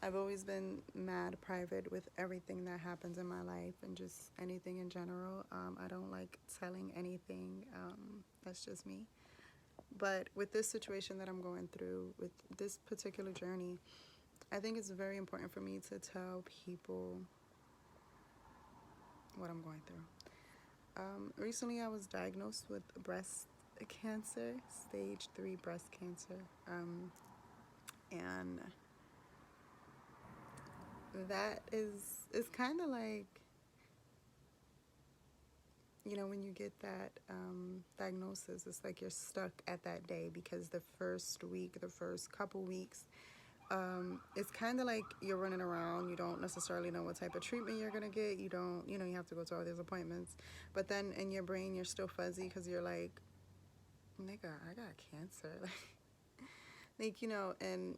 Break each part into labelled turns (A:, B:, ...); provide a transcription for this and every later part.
A: I've always been mad private with everything that happens in my life and just anything in general. I don't like telling anything. That's just me. But with this situation that I'm going through, with this particular journey, I think it's very important for me to tell people what I'm going through. Recently, I was diagnosed with breast cancer, stage 3 breast cancer. And that is kind of like, when you get that diagnosis, it's like you're stuck at that day because the first week, the first couple weeks, it's kind of like you're running around. You don't necessarily know what type of treatment you're going to get. You don't, you have to go to all these appointments. But then in your brain, you're still fuzzy because you're like, nigga, I got cancer. And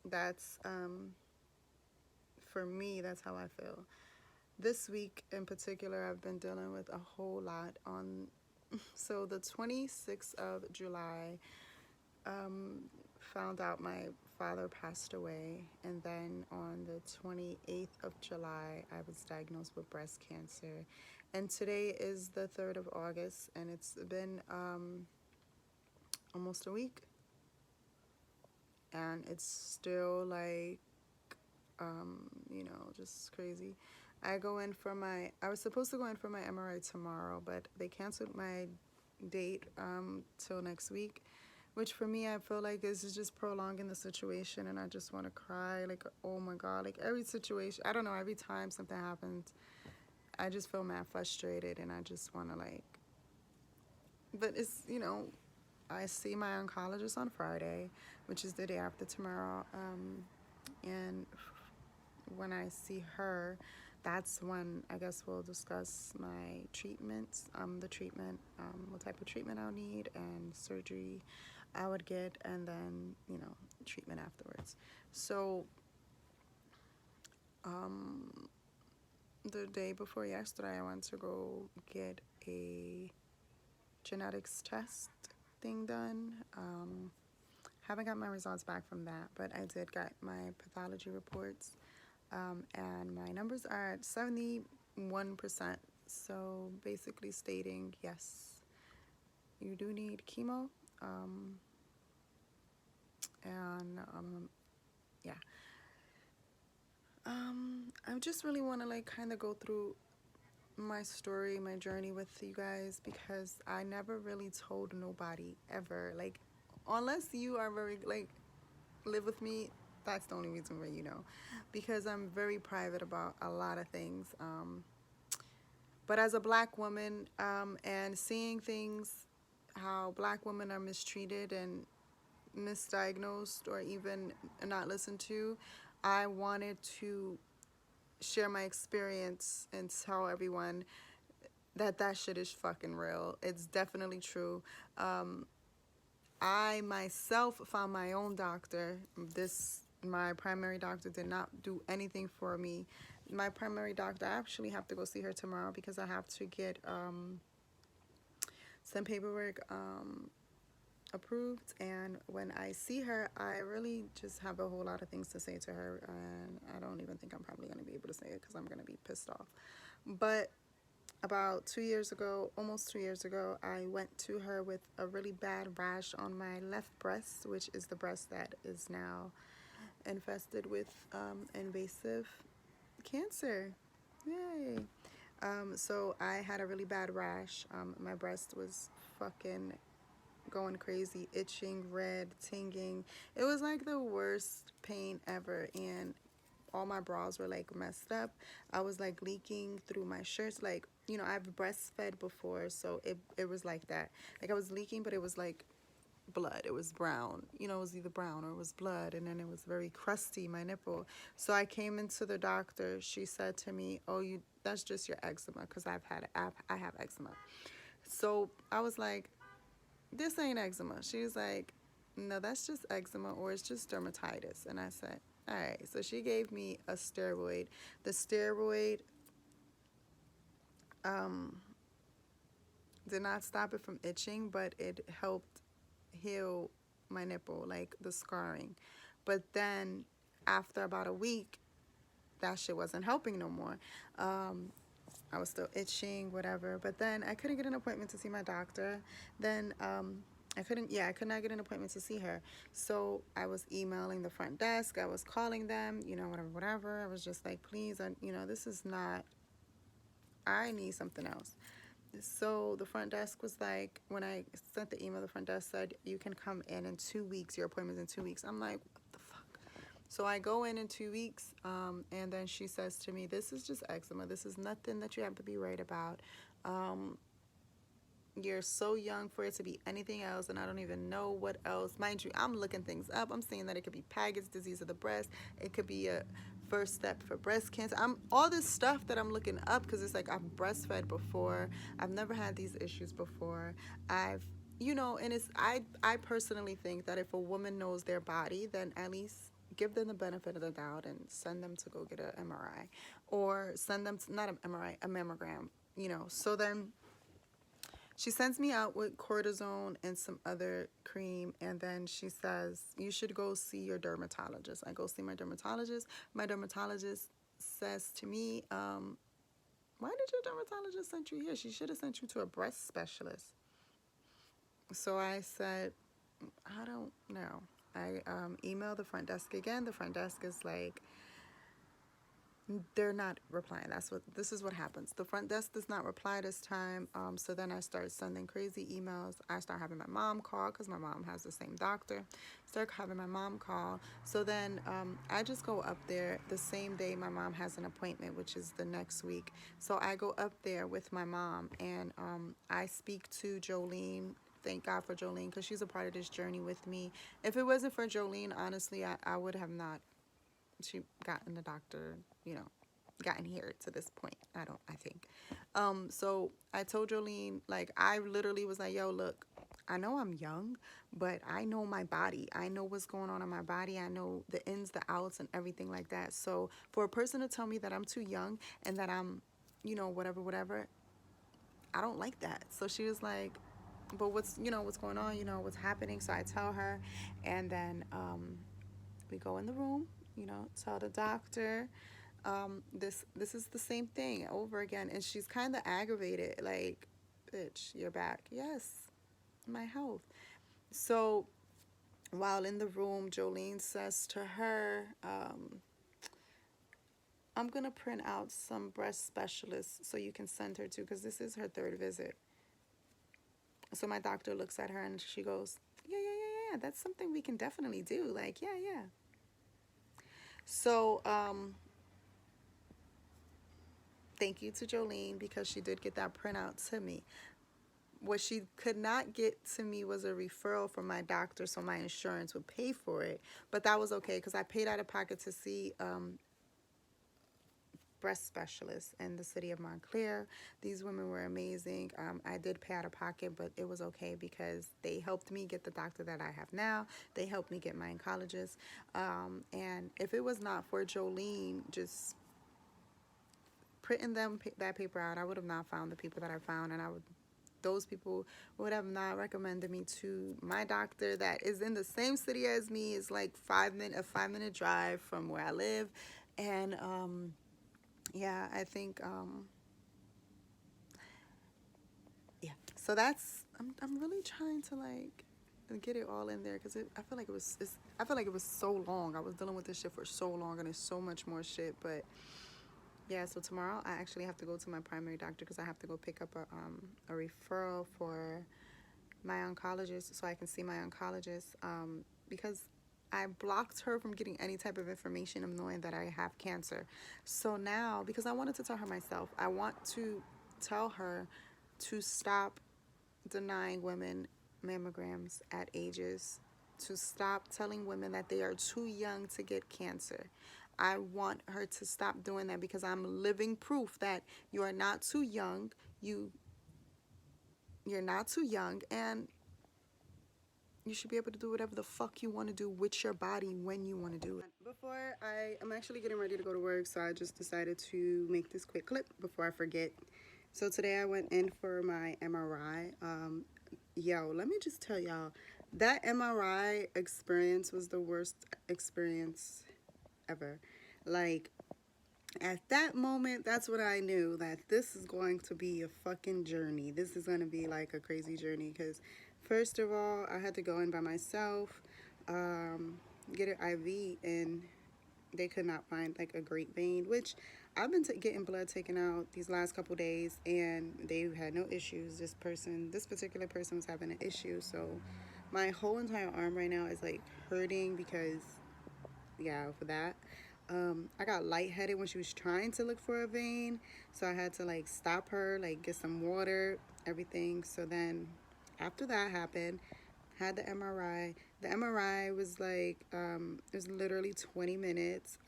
A: that's, for me, that's how I feel. This week in particular, I've been dealing with a whole lot on. So the 26th of July, found out my father passed away, and then on the 28th of July, I was diagnosed with breast cancer. And today is the 3rd of August, and it's been almost a week, and it's still like, just crazy. I was supposed to go in for my MRI tomorrow, but they canceled my date till next week, which for me, I feel like this is just prolonging the situation, and I just want to cry. Like, oh my God, like every situation, I don't know, every time something happens, I just feel mad frustrated, and I just want to but it's, I see my oncologist on Friday, which is the day after tomorrow, and when I see her, that's when I guess we'll discuss my treatments, what type of treatment I'll need, and surgery I would get, and then, treatment afterwards. So, um, the day before yesterday, I went to go get a genetics test thing done. Haven't got my results back from that, but I did get my pathology reports, and my numbers are at 71%. So basically stating, yes, you do need chemo, and yeah. I just really want to kind of go through my story, my journey with you guys, because I never really told nobody ever. Like, unless you are very live with me, that's the only reason why because I'm very private about a lot of things. But as a black woman, and seeing things, how black women are mistreated and misdiagnosed or even not listened to, I wanted to share my experience and tell everyone that shit is fucking real. It's definitely true. I myself found my own doctor. My primary doctor did not do anything for me. My primary doctor, I actually have to go see her tomorrow because I have to get some paperwork approved. And when I see her, I really just have a whole lot of things to say to her, and I don't even think I'm probably going to be able to say it because I'm going to be pissed off. But about 2 years ago, almost 2 years ago, I went to her with a really bad rash on my left breast, which is the breast that is now infested with invasive cancer. Yay. So I had a really bad rash. My breast was fucking going crazy, itching, red, tingling. It was like the worst pain ever, and all my bras were messed up. I was leaking through my shirts. I've breastfed before, so it was like that. I was leaking, but it was blood. It was brown. It was either brown or it was blood, and then it was very crusty, my nipple. So I came into the doctor. She said to me, "Oh, that's just your eczema," because I have eczema. So I was like, "This ain't eczema." She was like, "No, that's just eczema, or it's just dermatitis." And I said, "All right." So she gave me a steroid. The steroid um, did not stop it from itching, but it helped heal my nipple, the scarring. But then after about a week, that shit wasn't helping no more. I was still itching, whatever. But then I couldn't get an appointment to see my doctor. Then I could not get an appointment to see her. So I was emailing the front desk. I was calling them, whatever. I was just like, please, this is not, I need something else. So the front desk was like, when I sent the email, the front desk said, you can come in 2 weeks. Your appointment's in 2 weeks. I'm like, what the fuck? So I go in 2 weeks, and then she says to me, this is just eczema. This is nothing that you have to be worried about. You're so young for it to be anything else, and I don't even know what else. Mind you, I'm looking things up. I'm seeing that it could be Paget's disease of the breast. It could be a first step for breast cancer. I'm all this stuff that I'm looking up because it's like I've breastfed before. I've never had these issues before. And it's I personally think that if a woman knows their body, then at least give them the benefit of the doubt and send them to go get an MRI, or send them to, not an MRI, a mammogram. So then she sends me out with cortisone and some other cream, and then she says, you should go see your dermatologist. I go see my dermatologist. My dermatologist says to me, why did your dermatologist send you here? She should have sent you to a breast specialist. So I said, I don't know. I emailed the front desk again. The front desk is like, they're not replying. This is what happens. The front desk does not reply this time. So then I start sending crazy emails. I start having my mom call because my mom has the same doctor. Start having my mom call. So then I just go up there the same day my mom has an appointment, which is the next week. So I go up there with my mom, and I speak to Jolene. Thank God for Jolene, because she's a part of this journey with me. If it wasn't for Jolene, honestly, I would have not gotten the doctor, gotten here to this point. I think. So I told Jolene, like, I literally was like, yo, look, I know I'm young, but I know my body. I know what's going on in my body. I know the ins, the outs, and everything like that. So for a person to tell me that I'm too young and that I'm, whatever, I don't like that. So she was like, but what's going on, what's happening? So I tell her, and then we go in the room, tell the doctor, this is the same thing over again. And she's kind of aggravated, like, bitch, you're back. Yes, my health. So while in the room, Jolene says to her, I'm going to print out some breast specialists so you can send her to, because this is her third visit. So my doctor looks at her and she goes, yeah, that's something we can definitely do. Like, yeah. So, thank you to Jolene, because she did get that printout to me. What she could not get to me was a referral from my doctor, so my insurance would pay for it. But that was okay, because I paid out of pocket to see breast specialists in the city of Montclair. These women were amazing. I did pay out of pocket, but it was okay because they helped me get the doctor that I have now. They helped me get my oncologist. And if it was not for Jolene just printing that paper out, I would have not found the people that I found, and those people would have not recommended me to my doctor that is in the same city as me. It's like a 5-minute drive from where I live. And yeah, I think so I'm really trying to like get it all in there, because I feel like it was so long. I was dealing with this shit for so long, and it's so much more shit. But yeah, so tomorrow I actually have to go to my primary doctor, because I have to go pick up a referral for my oncologist, so I can see my oncologist, because I blocked her from getting any type of information of knowing that I have cancer. So now, because I wanted to tell her myself, I want to tell her to stop denying women mammograms at ages, to stop telling women that they are too young to get cancer. I want her to stop doing that, because I'm living proof that you are not too young. You're not too young, and you should be able to do whatever the fuck you want to do with your body when you want to do it. Before I'm actually getting ready to go to work, so I just decided to make this quick clip before I forget. So today I went in for my MRI. Yo, let me just tell y'all, that MRI experience was the worst experience ever. Like, at that moment, that's when I knew that this is going to be a fucking journey. This is going to be like a crazy journey because, first of all, I had to go in by myself, get an IV, and they could not find like a great vein, which I've been getting blood taken out these last couple days, and they had no issues. This particular person was having an issue, so my whole entire arm right now is like hurting because, yeah, for that. I got lightheaded when she was trying to look for a vein, so I had to like stop her, like get some water, everything. So then, after that happened, had the MRI. The MRI was like, it was literally 20 minutes.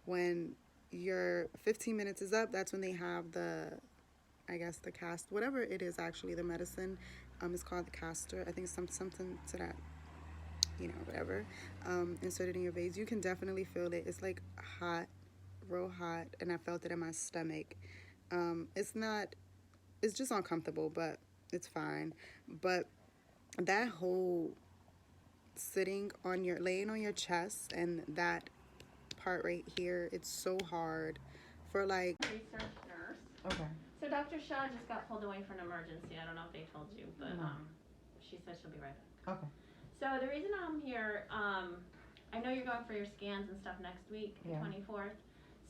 A: When your 15 minutes is up, that's when they have I guess the cast, whatever it is actually, the medicine, it's called the caster. I think something to that, whatever, inserted in your veins. You can definitely feel it. It's like hot, real hot, and I felt it in my stomach. It's just uncomfortable, but it's fine. But that whole laying on your chest and that part right here, it's so hard for like.
B: Research nurse.
A: Okay.
B: So Dr. Shaw just got pulled away for an emergency. I don't know if they told you, but
A: No.
B: She said she'll be right back.
A: Okay.
B: So the reason I'm here, I know you're going for your scans and stuff next week, the 24th.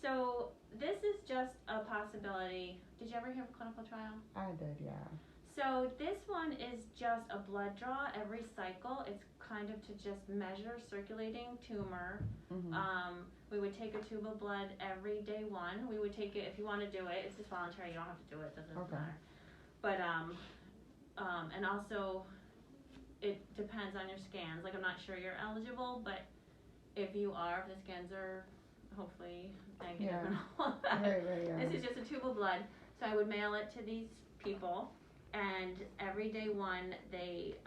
B: So this is just a possibility. Did you ever hear of a clinical trial?
A: I did, yeah.
B: So this one is just a blood draw every cycle. It's kind of to just measure circulating tumor.
A: Mm-hmm.
B: We would take a tube of blood every day one. We would take it if you want to do it. It's just voluntary. You don't have to do it. It doesn't matter. But and also it depends on your scans. Like, I'm not sure you're eligible, but if you are, if the scans are hopefully negative and all that.
A: Right, yeah.
B: This is just a tube of blood. So I would mail it to these people, and every day one they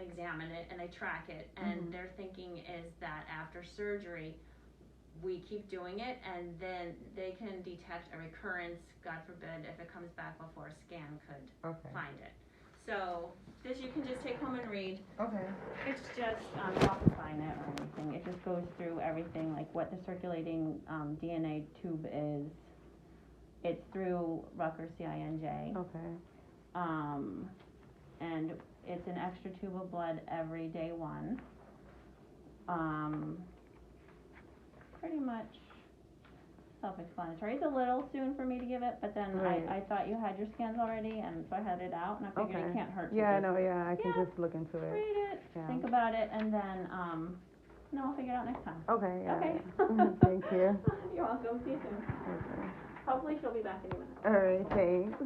B: examine it and they track it, and their thinking is that after surgery we keep doing it, and then they can detect a recurrence, God forbid, if it comes back before a scan could find it. So this you can just take home and read.
A: Okay.
B: It's just not to sign it or anything. It just goes through everything, like what the circulating DNA tube is. It's through Rutgers CINJ.
A: Okay.
B: And it's an extra tube of blood every day one. Pretty much self-explanatory. It's a little soon for me to give it, but then I thought you had your scans already, and so I had it out, and I figured it can't hurt.
A: I can just look into it.
B: Read it, think about it, and then I'll figure it out next time.
A: Okay. Yeah.
B: Okay.
A: Thank you.
B: You're welcome. See you soon.
A: Okay.
B: Hopefully she'll be back in a minute.
A: All right. Thanks.